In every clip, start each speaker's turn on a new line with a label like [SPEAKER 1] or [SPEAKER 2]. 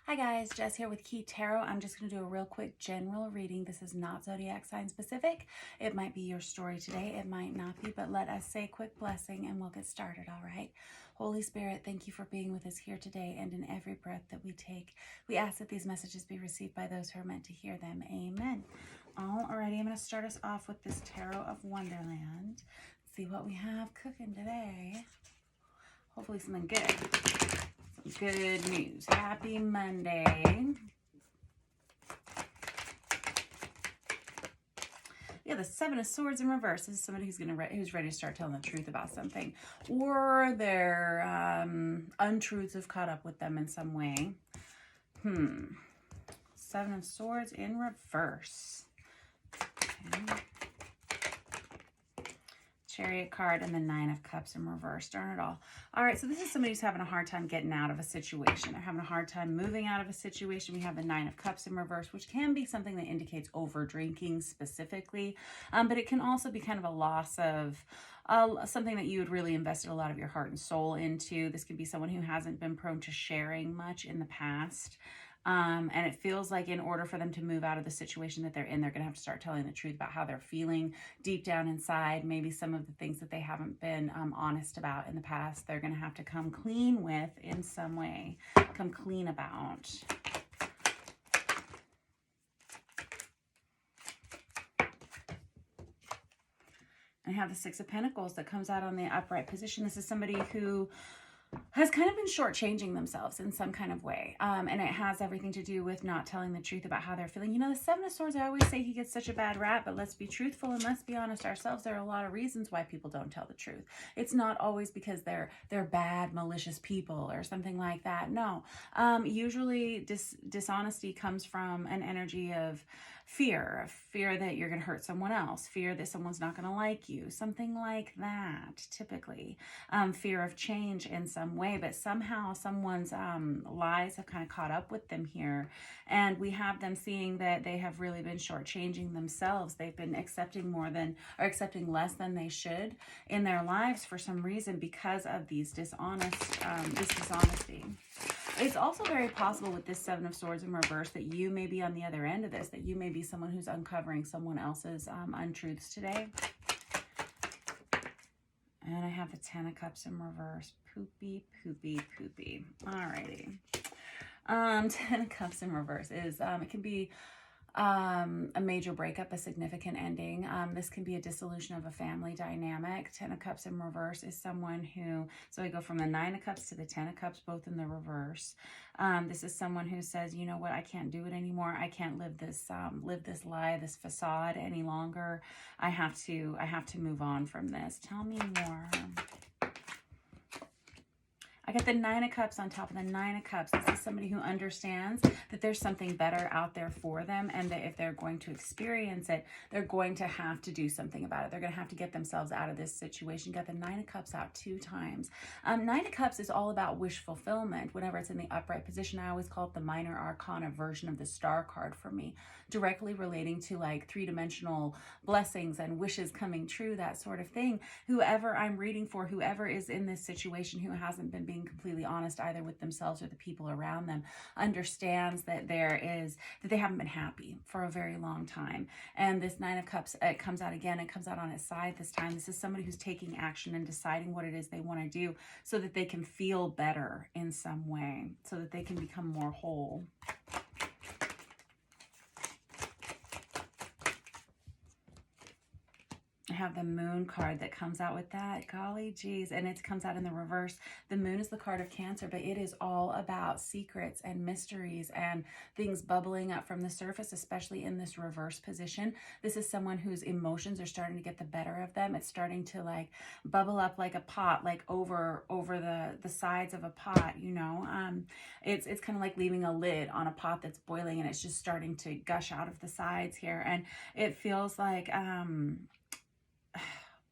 [SPEAKER 1] Hi guys, Jess here with Key Tarot. I'm just going to do a real quick general reading. This is not zodiac sign specific. It might be your story today. It might not be, but let us say a quick blessing and we'll get started, all right? Holy Spirit, thank you for being with us here today and in every breath that we take. We ask that these messages be received by those who are meant to hear them. Amen. Alrighty, I'm going to start us off with this Tarot of Wonderland. Let's see what we have cooking today. Hopefully something good. Good news. Happy Monday. Yeah, the Seven of Swords in reverse. This is somebody who's ready to start telling the truth about something, or their untruths have caught up with them in some way. Seven of Swords in reverse. Okay. Chariot card and the Nine of Cups in reverse. Darn it all. All right, so this is somebody who's having a hard time getting out of a situation. They're having a hard time moving out of a situation. We have the Nine of Cups in reverse, which can be something that indicates over drinking specifically, but it can also be kind of a loss of something that you had really invested a lot of your heart and soul into. This could be someone who hasn't been prone to sharing much in the past. And it feels like in order for them to move out of the situation that they're in, they're going to have to start telling the truth about how they're feeling deep down inside. Maybe some of the things that they haven't been honest about in the past, they're going to have to come clean with in some way. Come clean about. I have the Six of Pentacles that comes out on the upright position. This is somebody who has kind of been shortchanging themselves in some kind of way. And it has everything to do with not telling the truth about how they're feeling. You know, the Seven of Swords, I always say he gets such a bad rap, but let's be truthful and let's be honest ourselves. There are a lot of reasons why people don't tell the truth. It's not always because they're bad, malicious people or something like that. No, usually dishonesty comes from an energy of fear that you're going to hurt someone else, fear that someone's not going to like you, something like that, typically. Fear of change in some way, but somehow someone's lies have kind of caught up with them here, and we have them seeing that they have really been shortchanging themselves. They've been accepting less than they should in their lives for some reason because of these dishonesty. It's also very possible with this Seven of Swords in reverse that you may be on the other end of this, that you may be someone who's uncovering someone else's untruths today. And I have the Ten of Cups in reverse. Poopy, poopy, poopy. Alrighty. Ten of Cups in reverse is, it can be a major breakup, a significant ending. This can be a dissolution of a family dynamic. Ten of Cups in reverse is someone who, so I go from the Nine of Cups to the Ten of Cups, both in the reverse. This is someone who says, you know what, I can't do it anymore. I can't live this lie, this facade any longer. I have to move on from this. Tell me more. I got the Nine of Cups on top of the Nine of Cups. This is somebody who understands that there's something better out there for them, and that if they're going to experience it, they're going to have to do something about it. They're going to have to get themselves out of this situation. Got the Nine of Cups out 2 times. Nine of Cups is all about wish fulfillment. Whenever it's in the upright position, I always call it the minor arcana version of the star card for me, directly relating to like 3-dimensional blessings and wishes coming true, that sort of thing. Whoever I'm reading for, whoever is in this situation who hasn't been being completely honest either with themselves or the people around them, understands that they haven't been happy for a very long time. And this Nine of Cups, it comes out again. It comes out on its side this time. This is somebody who's taking action and deciding what it is they want to do so that they can feel better in some way, so that they can become more whole. I have the Moon card that comes out with that. Golly geez. And it comes out in the reverse. The Moon is the card of Cancer, but it is all about secrets and mysteries and things bubbling up from the surface, especially in this reverse position. This is someone whose emotions are starting to get the better of them. It's starting to like bubble up like a pot, like over the sides of a pot, you know. It's kind of like leaving a lid on a pot that's boiling, and it's just starting to gush out of the sides here. And it feels like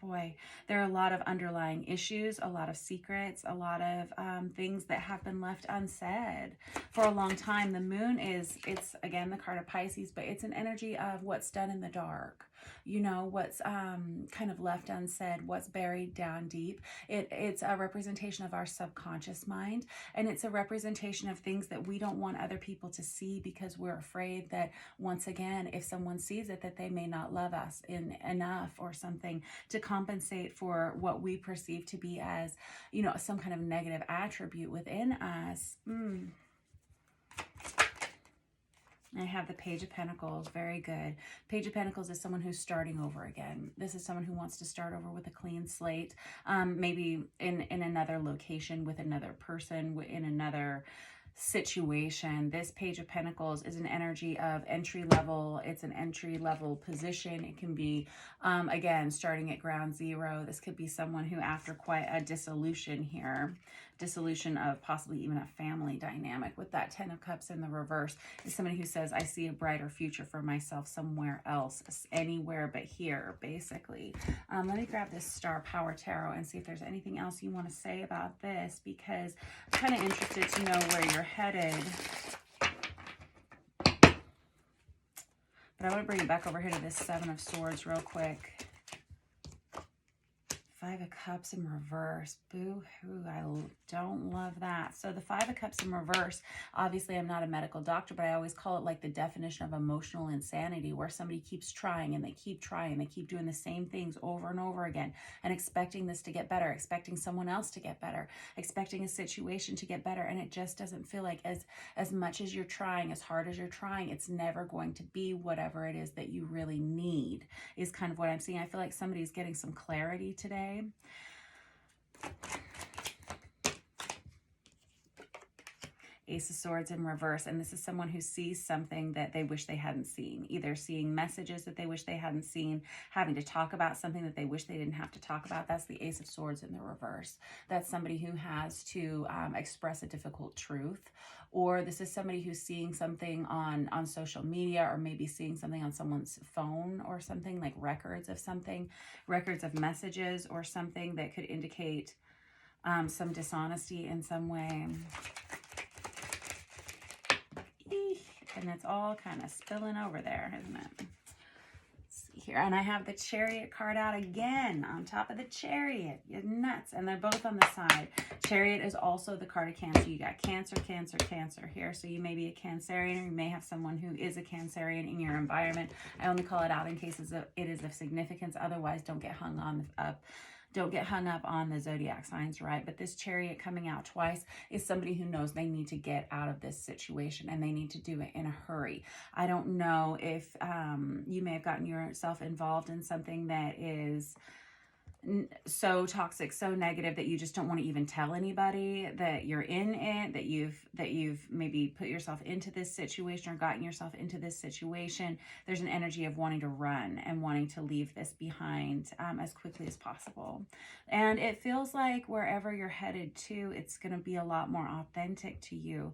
[SPEAKER 1] boy, there are a lot of underlying issues, a lot of secrets, a lot of things that have been left unsaid for a long time. The Moon it's again the card of Pisces, but it's an energy of what's done in the dark. you know, what's kind of left unsaid, what's buried down deep. It's a representation of our subconscious mind, and it's a representation of things that we don't want other people to see because we're afraid that, once again, if someone sees it, that they may not love us enough or something to compensate for what we perceive to be as, you know, some kind of negative attribute within us. I have the Page of Pentacles. Very good. Page of Pentacles is someone who's starting over again. This is someone who wants to start over with a clean slate, maybe in another location with another person, in another situation. This Page of Pentacles is an energy of entry level. It's an entry level position. It can be, again, starting at ground zero. This could be someone who, after quite a dissolution here, dissolution of possibly even a family dynamic with that 10 of Cups in the reverse, is somebody who says, I see a brighter future for myself somewhere else, anywhere but here, basically. Let me grab this Star Power Tarot and see if there's anything else you want to say about this, because I'm kind of interested to know where you're headed. But I want to bring it back over here to this Seven of Swords real quick. Five of Cups in reverse. Boo-hoo. I don't love that. So the Five of Cups in reverse, obviously I'm not a medical doctor, but I always call it like the definition of emotional insanity, where somebody keeps trying and they keep trying. They keep doing the same things over and over again and expecting this to get better, expecting someone else to get better, expecting a situation to get better. And it just doesn't feel like as much as you're trying, as hard as you're trying, it's never going to be whatever it is that you really need, is kind of what I'm seeing. I feel like somebody's getting some clarity today. Ace of Swords in reverse, and this is someone who sees something that they wish they hadn't seen, either seeing messages that they wish they hadn't seen, having to talk about something that they wish they didn't have to talk about. That's the Ace of Swords in the reverse. That's somebody who has to express a difficult truth, or this is somebody who's seeing something on social media, or maybe seeing something on someone's phone or something, like records of something, records of messages or something that could indicate some dishonesty in some way. And it's all kind of spilling over there, isn't it? Let's see here. And I have the Chariot card out again on top of the Chariot. You're nuts. And they're both on the side. Chariot is also the card of Cancer. You got Cancer, Cancer, Cancer here. So you may be a Cancerian, or you may have someone who is a Cancerian in your environment. I only call it out in cases it is of significance. Otherwise, don't get hung up on the zodiac signs, right? But this Chariot coming out twice is somebody who knows they need to get out of this situation, and they need to do it in a hurry. I don't know if you may have gotten yourself involved in something that is so toxic, so negative, that you just don't want to even tell anybody that you're in it, that you've maybe put yourself into this situation or gotten yourself into this situation. There's an energy of wanting to run and wanting to leave this behind as quickly as possible. And it feels like wherever you're headed to, it's going to be a lot more authentic to you.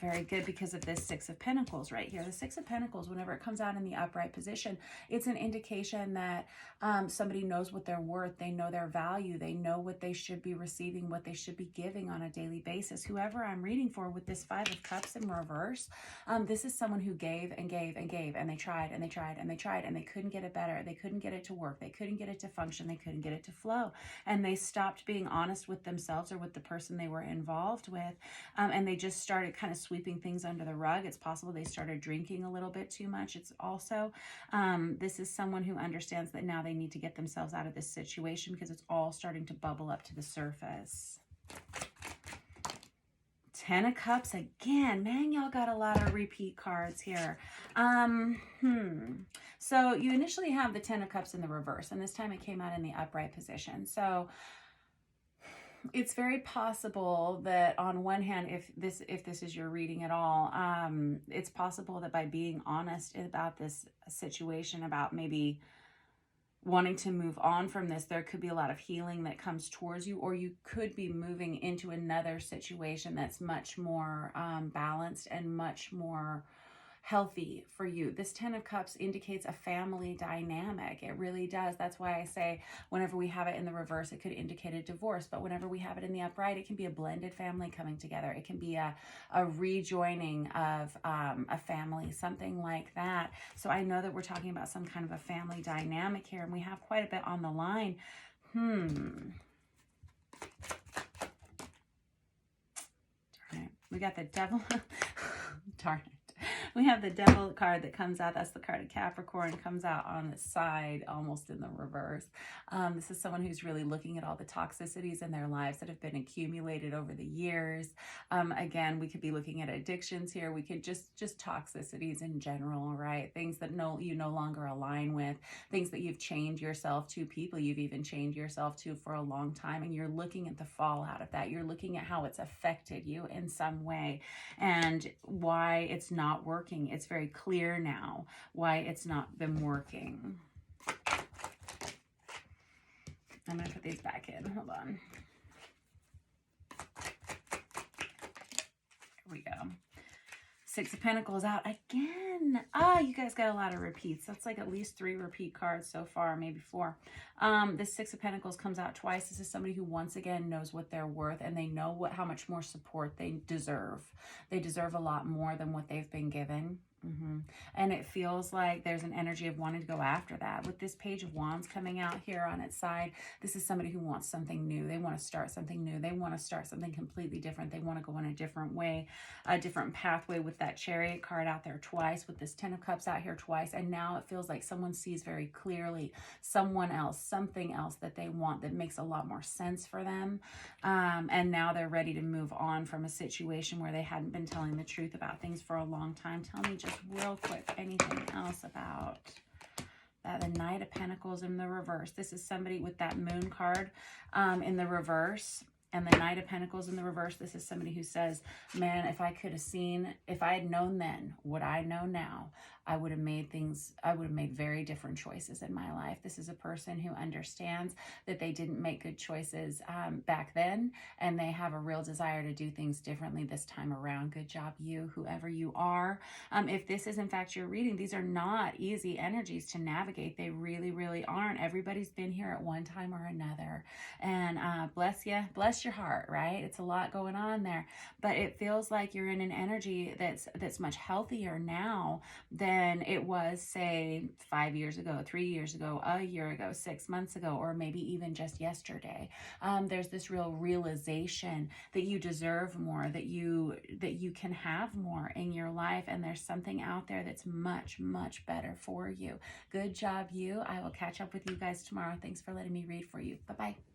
[SPEAKER 1] Very good, because of this Six of Pentacles right here. The Six of Pentacles, whenever it comes out in the upright position, it's an indication that somebody knows what they're worth. They know their value. They know what they should be receiving, what they should be giving on a daily basis. Whoever I'm reading for with this Five of Cups in reverse, this is someone who gave and gave and gave, and they tried and they tried and they tried, and they couldn't get it better. They couldn't get it to work. They couldn't get it to function. They couldn't get it to flow. And they stopped being honest with themselves or with the person they were involved with, and they just started kind of sweeping things under the rug. It's possible they started drinking a little bit too much. It's also, this is someone who understands that now they need to get themselves out of this situation, because it's all starting to bubble up to the surface. Ten of Cups again. Man, y'all got a lot of repeat cards here. So you initially have the Ten of Cups in the reverse, and this time it came out in the upright position. So it's very possible that on one hand, if this is your reading at all, it's possible that by being honest about this situation, about maybe wanting to move on from this, there could be a lot of healing that comes towards you, or you could be moving into another situation that's much more balanced and much more healthy for you. This 10 of Cups indicates a family dynamic. It really does. That's why I say whenever we have it in the reverse, it could indicate a divorce. But whenever we have it in the upright, it can be a blended family coming together. It can be a rejoining of a family, something like that. So I know that we're talking about some kind of a family dynamic here, and we have quite a bit on the line. Darn it. We got the Devil. Darn it. We have the Devil card that comes out. That's the card of Capricorn. Comes out on the side, almost in the reverse. This is someone who's really looking at all the toxicities in their lives that have been accumulated over the years. Again, we could be looking at addictions here. We could just toxicities in general, right? Things that you no longer align with. Things that you've chained yourself to, people you've even chained yourself to for a long time. And you're looking at the fallout of that. You're looking at how it's affected you in some way and why it's not working. It's very clear now why it's not been working. I'm going to put these back in. Hold on. Here we go. Six of Pentacles out again. You guys got a lot of repeats. That's like at least 3 repeat cards so far, maybe 4. This Six of Pentacles comes out twice. This is somebody who once again knows what they're worth, and they know how much more support they deserve. They deserve a lot more than what they've been given. And it feels like there's an energy of wanting to go after that. With this Page of Wands coming out here on its side, this is somebody who wants something new. They want to start something new. They want to start something completely different. They want to go in a different way, a different pathway, with that Chariot card out there twice, with this 10 of Cups out here twice. And now it feels like someone sees very clearly someone else, something else that they want that makes a lot more sense for them. And now they're ready to move on from a situation where they hadn't been telling the truth about things for a long time. Tell me just real quick anything else about that. The Knight of Pentacles in the reverse. This is somebody with that Moon card in the reverse, and the Knight of Pentacles in the reverse. This is somebody who says, man, if I had known then what I know now, I would have made very different choices in my life. This is a person who understands that they didn't make good choices back then, and they have a real desire to do things differently this time around. Good job, you, whoever you are. If this is in fact your reading, these are not easy energies to navigate. They really, really aren't. Everybody's been here at one time or another. And bless you, bless your heart, right? It's a lot going on there, but it feels like you're in an energy that's much healthier now than it was, say, 5 years ago, 3 years ago, a year ago, 6 months ago, or maybe even just yesterday. There's this real realization that you deserve more, that you can have more in your life, and there's something out there that's much, much better for you. Good job, you. I will catch up with you guys tomorrow. Thanks for letting me read for you. Bye-bye.